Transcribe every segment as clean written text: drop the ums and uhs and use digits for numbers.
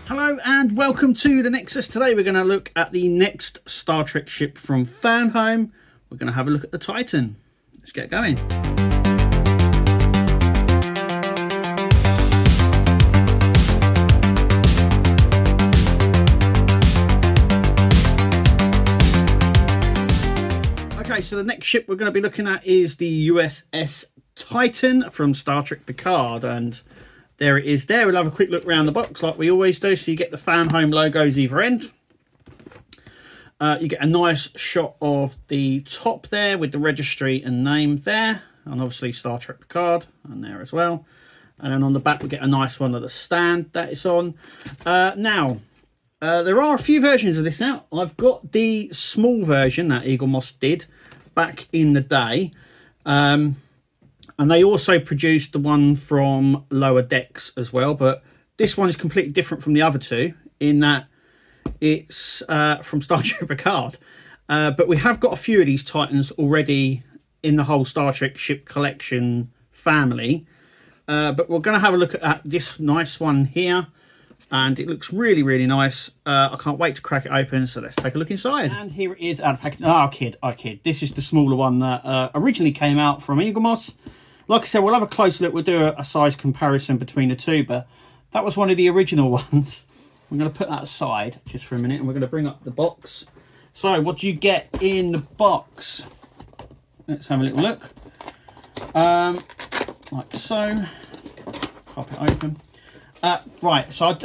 Hello and welcome to the Nexus. Today we're going to look at the next Star Trek ship from Fanhome. We're going to have a look at the Titan. Let's get going. Okay, so the next ship we're going to be looking at is the USS Titan from Star Trek Picard, and there it is there. We'll have a quick look around the box like we always do. So you get the Fanhome logos either end. You get a nice shot of the top there with the registry and name there. And obviously Star Trek Picard and there as well. And then on the back we get a nice one of the stand that it's on. Now, there are a few versions of this now. I've got the small version that Eagle Moss did back in the day. And they also produced the one from Lower Decks as well. But this one is completely different from the other two in that it's from Star Trek Picard. But we have got a few of these Titans already in the whole Star Trek ship collection family. But we're going to have a look at this nice one here. And it looks really, really nice. I can't wait to crack it open. So let's take a look inside. And here it is out of packaging. Oh, I kid. This is the smaller one that originally came out from Eagle Moss. Like I said, we'll have a close look. We'll do a size comparison between the two, but that was one of the original ones. I'm going to put that aside just for a minute, and we're going to bring up the box. So, what do you get in the box? Let's have a little look. Like so. Pop it open. Right, so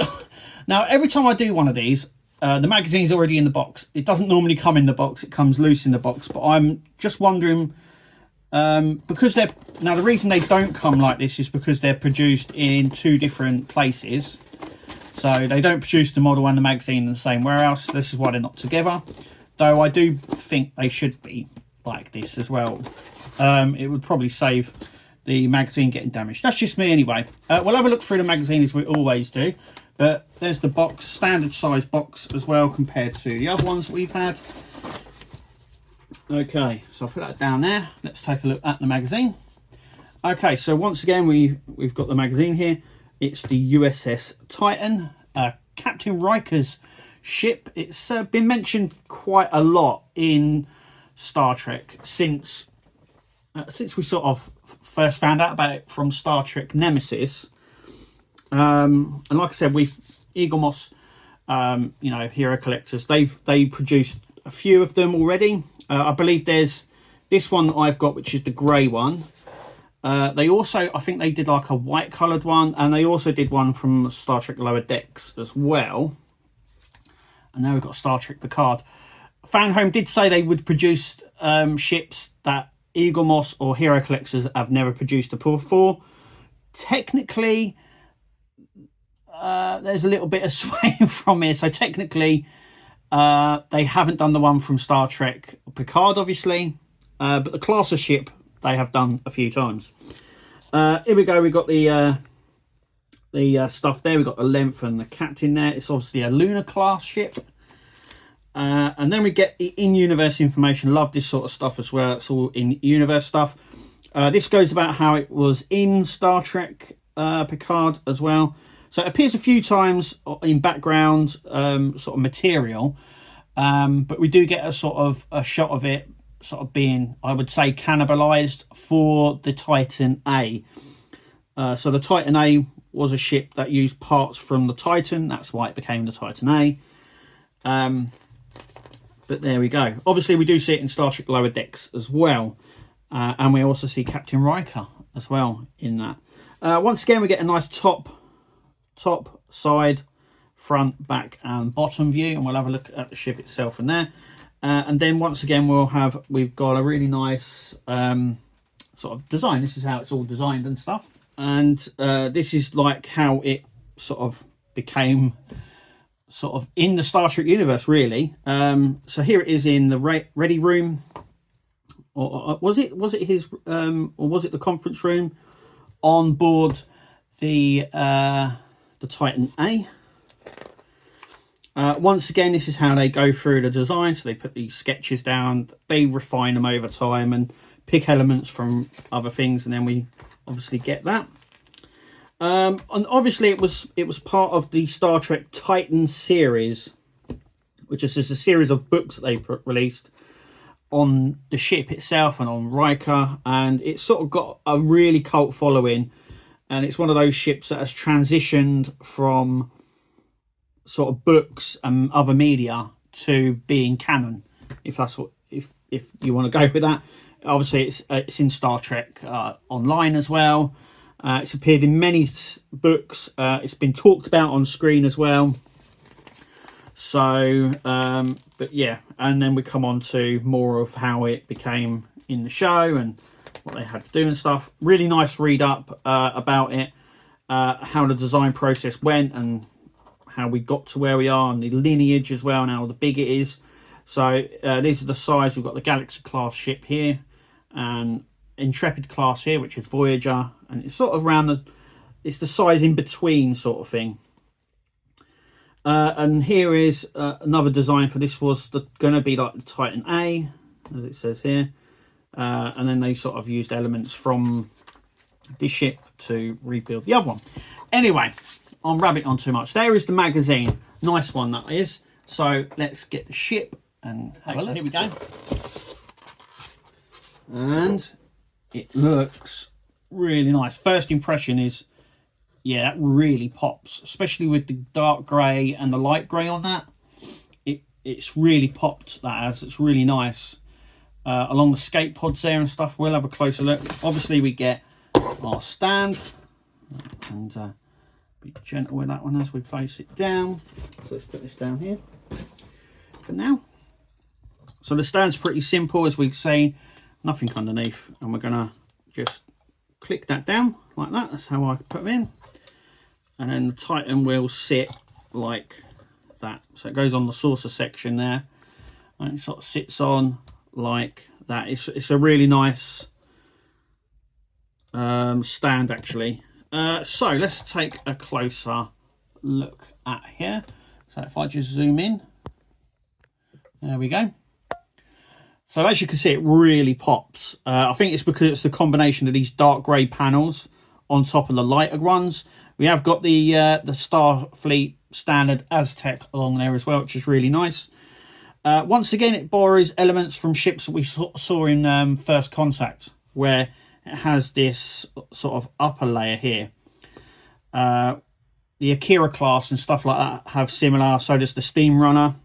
now every time I do one of these, the magazine's already in the box. It doesn't normally come in the box. It comes loose in the box, but I'm just wondering... because they're now, the reason they don't come like this is because they're produced in two different places. So they don't produce the model and the magazine in the same warehouse. This is why they're not together, though I do think they should be like this as well. It would probably save the magazine getting damaged. That's just me anyway. We'll have a look through the magazine as we always do, but there's the box, standard size box as well compared to the other ones that we've had. Okay, so I'll put that down there. Let's take a look at the magazine. Okay, so once again, we've got the magazine here. It's the USS Titan, Captain Riker's ship. It's been mentioned quite a lot in Star Trek since we sort of first found out about it from Star Trek Nemesis. And like I said, Eagle Moss, hero collectors, they produced a few of them already. I believe there's this one that I've got, which is the grey one. They also, I think they did like a white coloured one, and they also did one from Star Trek Lower Decks as well. And now we've got Star Trek Picard. Fanhome did say they would produce ships that Eagle Moss or hero collectors have never produced before. Technically, there's a little bit of sway from here. So technically... they haven't done the one from Star Trek Picard, obviously, but the class of ship they have done a few times. Here we go. We've got the stuff there. We've got the length and the captain there. It's obviously a lunar class ship. And then we get the in-universe information. Love this sort of stuff as well. It's all in-universe stuff. This goes about how it was in Star Trek Picard as well. So it appears a few times in background sort of material, but we do get a sort of a shot of it sort of being, I would say, cannibalized for the Titan A. So the Titan A was a ship that used parts from the Titan. That's why it became the Titan A. But there we go. Obviously, we do see it in Star Trek Lower Decks as well. And we also see Captain Riker as well in that. Once again, we get a nice top, side, front, back and bottom view, and we'll have a look at the ship itself in there. And then once again we've got a really nice sort of design. This is how it's all designed and stuff, and this is like how it sort of became sort of in the Star Trek universe, really. So here it is in the ready room, or was it his or was it the conference room on board the Titan A. Once again, this is how they go through the design. So they put these sketches down, they refine them over time and pick elements from other things, and then we obviously get that. And obviously it was part of the Star Trek Titan series, which is just a series of books that they released on the ship itself and on Riker, and it's sort of got a really cult following, and it's one of those ships that has transitioned from sort of books and other media to being canon, if that's what if you want to go with that. Obviously it's in Star Trek online as well. It's appeared in many books. It's been talked about on screen as well. So but yeah, and then we come on to more of how it became in the show and what they had to do and stuff. Really nice read up about it, how the design process went and how we got to where we are, and the lineage as well, and how big it is. So these are the size. We've got the Galaxy class ship here, and Intrepid class here, which is Voyager, and it's sort of around it's the size in between sort of thing. And here is another design for this. Was going to be like the Titan A, as it says here, and then they sort of used elements from this ship to rebuild the other one. Anyway, I'm rabbiting on too much. There is the magazine. Nice one that is. So let's get the ship and have a look. Here we go. And it looks really nice. First impression is, yeah, that really pops, especially with the dark grey and the light grey on that. It's really popped, that as. It's really nice. Along the skate pods there and stuff, we'll have a closer look. Obviously we get our stand, and be gentle with that one as we place it down. So let's put this down here for now. So the stand's pretty simple, as we've seen, nothing underneath, and we're gonna just click that down like that. That's how I put them in, and then the Titan will sit like that. So it goes on the saucer section there, and it sort of sits on like that. It's a really nice stand actually. So let's take a closer look at here. So if I just zoom in, there we go. So as you can see, it really pops. I think it's because it's the combination of these dark grey panels on top of the lighter ones. We have got the Starfleet standard Aztec along there as well, which is really nice. Once again, it borrows elements from ships that we saw in First Contact, where it has this sort of upper layer here. The Akira class and stuff like that have similar. So does the Steam Runner,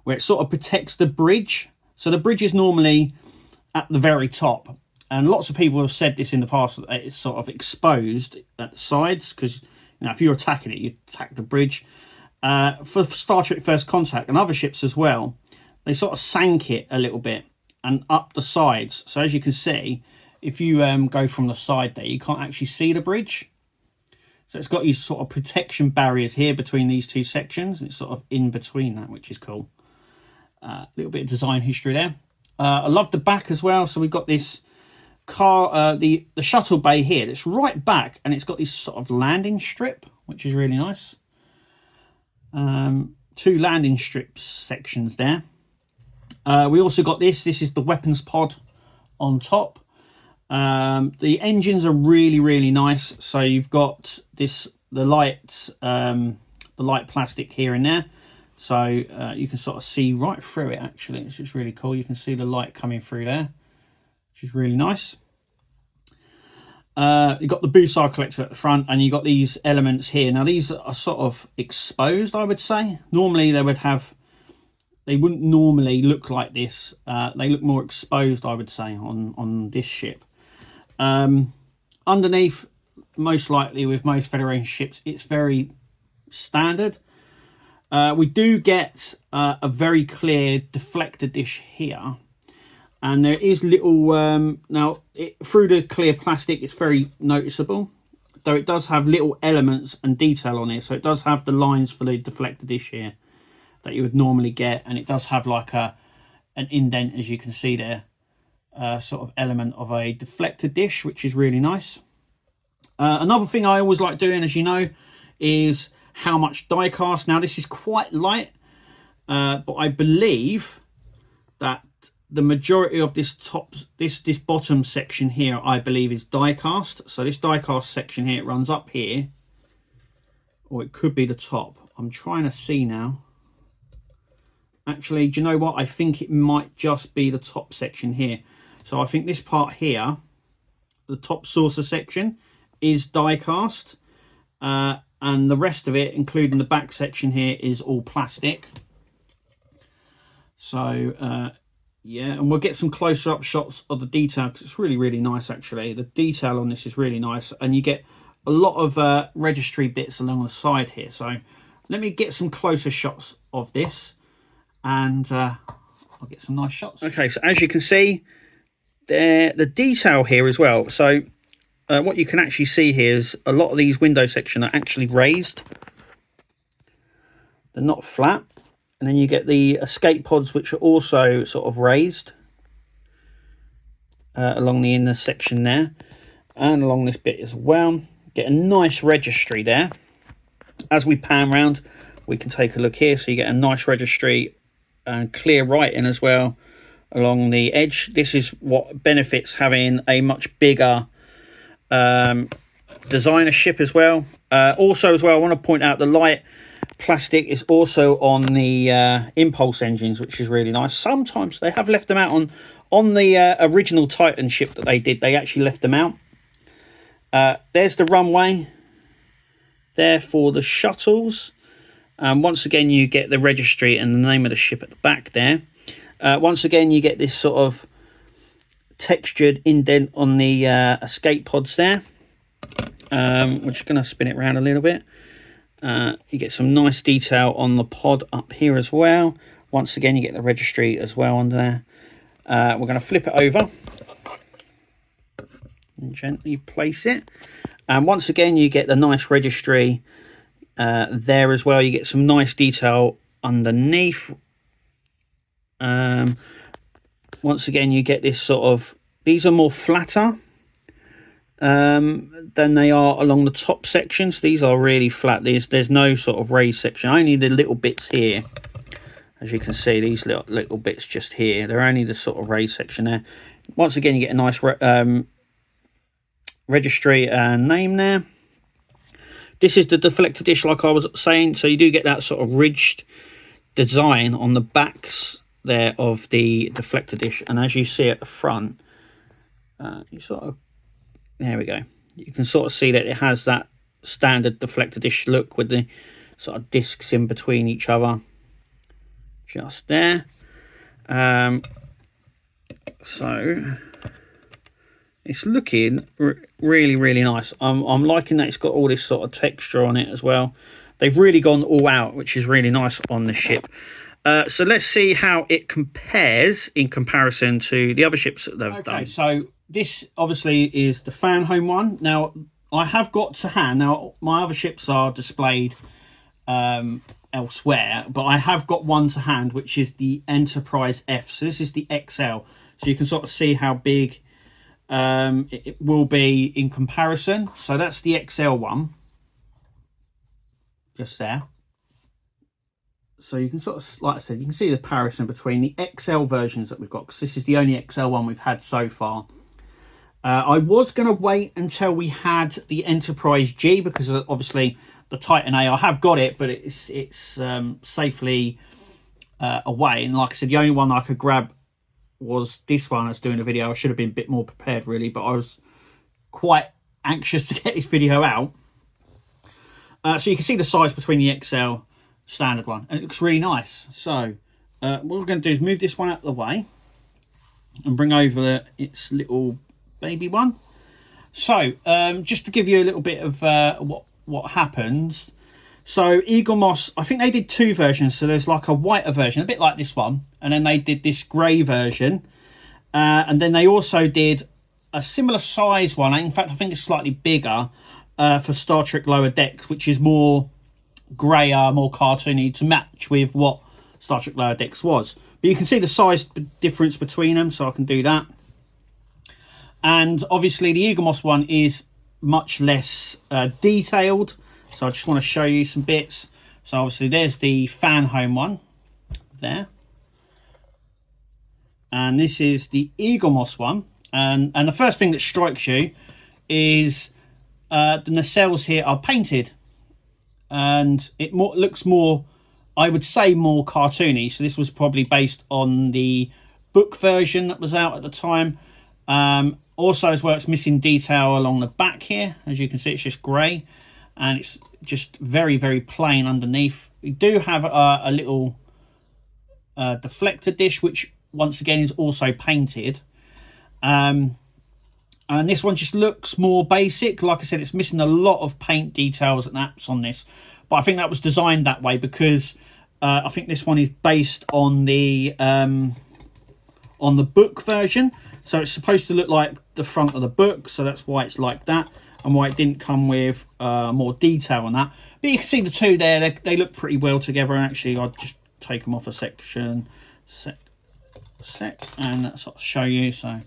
where it sort of protects the bridge. So the bridge is normally at the very top, and lots of people have said this in the past, that it's sort of exposed at the sides, because if you're attacking it, you attack the bridge. For Star Trek First Contact and other ships as well, they sort of sank it a little bit and up the sides. So as you can see, if you go from the side there, you can't actually see the bridge. So it's got these sort of protection barriers here between these two sections, and it's sort of in between that, which is cool. A little bit of design history there. I love the back as well. So we've got this car, the shuttle bay here that's right back, and it's got this sort of landing strip, which is really nice. Two landing strips sections there. We also got this is the weapons pod on top. The engines are really nice. So you've got the light plastic here and there, so you can sort of see right through it. Actually, it's just really cool. You can see the light coming through there, which is really nice. You've got the Busar collector at the front, and you've got these elements here. Now these are sort of exposed, I would say. Normally they wouldn't normally look like this. They look more exposed, I would say, on this ship. Underneath, most likely with most Federation ships, it's very standard. We do get a very clear deflector dish here, and there is little through the clear plastic, it's very noticeable, though it does have little elements and detail on it. So it does have the lines for the deflector dish here that you would normally get, and it does have like an indent, as you can see there, sort of element of a deflector dish, which is really nice. Another thing I always like doing, as you know, is how much die cast. Now this is quite light, but I believe that the majority of this this bottom section here, I believe, is die cast. So this die cast section here, it runs up here, or it could be the top. I'm trying to see now. Actually, do you know what? I think it might just be the top section here. So I think this part here, the top saucer section, is die cast, and the rest of it, including the back section here, is all plastic. So yeah, and we'll get some closer up shots of the detail, because it's really, really nice. Actually, the detail on this is really nice, and you get a lot of registry bits along the side here. So let me get some closer shots of this, and I'll get some nice shots. Okay, so as you can see there, the detail here as well. So what you can actually see here is a lot of these window sections are actually raised. They're not flat. And then you get the escape pods, which are also sort of raised along the inner section there, and along this bit as well. Get a nice registry there. As we pan round, we can take a look here. So you get a nice registry and clear writing as well along the edge. This is what benefits having a much bigger designer ship as well. Also as well, I want to point out the light plastic is also on the impulse engines, which is really nice. Sometimes they have left them out on the original Titan ship that they did. They actually left them out. There's the runway there for the shuttles. Once again, you get the registry and the name of the ship at the back there. Once again, you get this sort of textured indent on the escape pods there. We're just going to spin it around a little bit. You get some nice detail on the pod up here as well. Once again, you get the registry as well under there. We're going to flip it over and gently place it. And once again, you get the nice registry there as well. You get some nice detail underneath. Once again, you get this sort of, these are more flatter than they are along the top sections. These are really flat. There's no sort of raised section, only the little bits here. As you can see, these little bits just here, they're only the sort of raised section there. Once again, you get a nice registry and name there. This is the deflector dish, like I was saying, so you do get that sort of ridged design on the backs there of the deflector dish. And as you see at the front, you sort of, there we go, you can sort of see that it has that standard deflector dish look with the sort of discs in between each other, just there. So it's looking really, really nice. I'm liking that it's got all this sort of texture on it as well. They've really gone all out, which is really nice on the ship. So let's see how it compares in comparison to the other ships that they've done. So this obviously is the Fanhome one. Now, I have got to hand, now my other ships are displayed elsewhere, but I have got one to hand, which is the Enterprise F. So this is the XL. So you can sort of see how big it will be in comparison. So that's the XL one, just there. So you can sort of, like I said, you can see the comparison between the XL versions that we've got, because this is the only XL one we've had so far. I was going to wait until we had the Enterprise G, because obviously the Titan A, I have got it, but it's safely away. And like I said, the only one I could grab was this one. I was doing a video. I should have been a bit more prepared, really, but I was quite anxious to get this video out. So you can see the size between the XL standard one, and it looks really nice. So what we're going to do is move this one out of the way and bring over its little baby one. So just to give you a little bit of what happens. So Eagle Moss, I think they did two versions. So there's like a whiter version, a bit like this one, and then they did this grey version, and then they also did a similar size one. In fact, I think it's slightly bigger for Star Trek Lower Decks, which is more greyer, more cartoony, to match with what Star Trek Lower Decks was. But you can see the size difference between them, so I can do that. And obviously the Eagle Moss one is much less detailed, so I just want to show you some bits. So obviously there's the Fanhome one there. and this is the Eagle Moss one. And the first thing that strikes you is the nacelles here are painted, and it looks more, I would say, more cartoony. So this was probably based on the book version that was out at the time. Also, as well, it's missing detail along the back here. As you can see, it's just grey, and it's just very, very plain underneath. We do have a little deflector dish, which once again is also painted. And this one just looks more basic. Like I said, it's missing a lot of paint details and apps on this, but I think that was designed that way because I think this one is based on the book version, so it's supposed to look like the front of the book, so that's why it's like that, and why it didn't come with more detail on that. But you can see the two there, they look pretty well together. And actually, I'll just take them off a section and sort of show you. So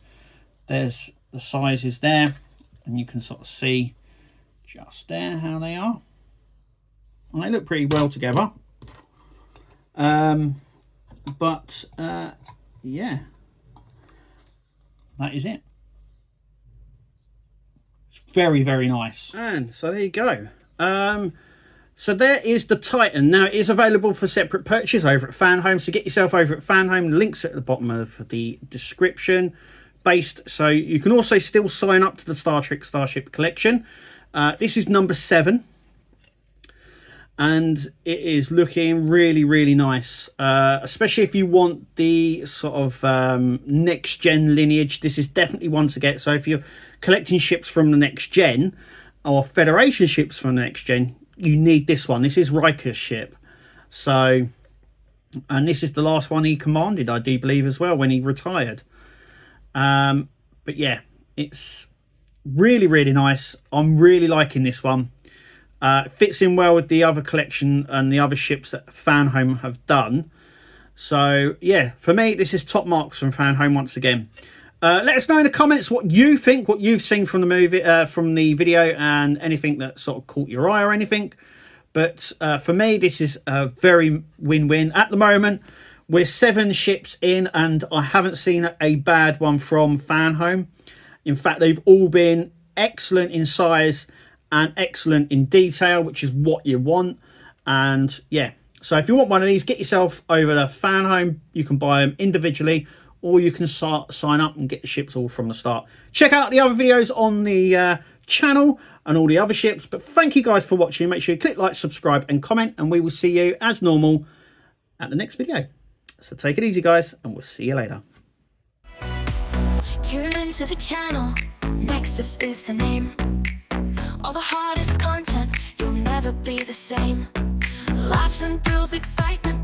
there's the sizes there, and you can sort of see just there how they are, and they look pretty well together. Yeah, that is it. It's very, very nice. And so there you go. So there is the Titan. Now, it is available for separate purchase over at Fanhome, so get yourself over at Fanhome. The links are at the bottom of the description. So you can also still sign up to the Star Trek Starship collection. This is number 7, and it is looking really, really nice, especially if you want the sort of next gen lineage. This is definitely one to get. So if you're collecting ships from the next gen or Federation ships from the next gen, you need this one. This is Riker's ship. So, and this is the last one he commanded, I do believe, as well, when he retired. But yeah, it's really, really nice. I'm really liking this one. It fits in well with the other collection and the other ships that Fanhome have done. So yeah, for me, this is top marks from Fanhome once again. Let us know in the comments what you think, what you've seen from the movie, from the video, and anything that sort of caught your eye or anything. But for me, this is a very win-win. At the moment, we're 7 ships in, and I haven't seen a bad one from Fanhome. In fact, they've all been excellent in size and excellent in detail, which is what you want. And yeah, so if you want one of these, get yourself over to Fanhome. You can buy them individually, or you can sign up and get the ships all from the start. Check out the other videos on the channel and all the other ships. But thank you guys for watching. Make sure you click like, subscribe and comment, and we will see you as normal at the next video. So take it easy, guys, and we'll see you later. Tune into the channel, Nexus is the name. All the hardest content, you'll never be the same. Laughs and thrills, excitement,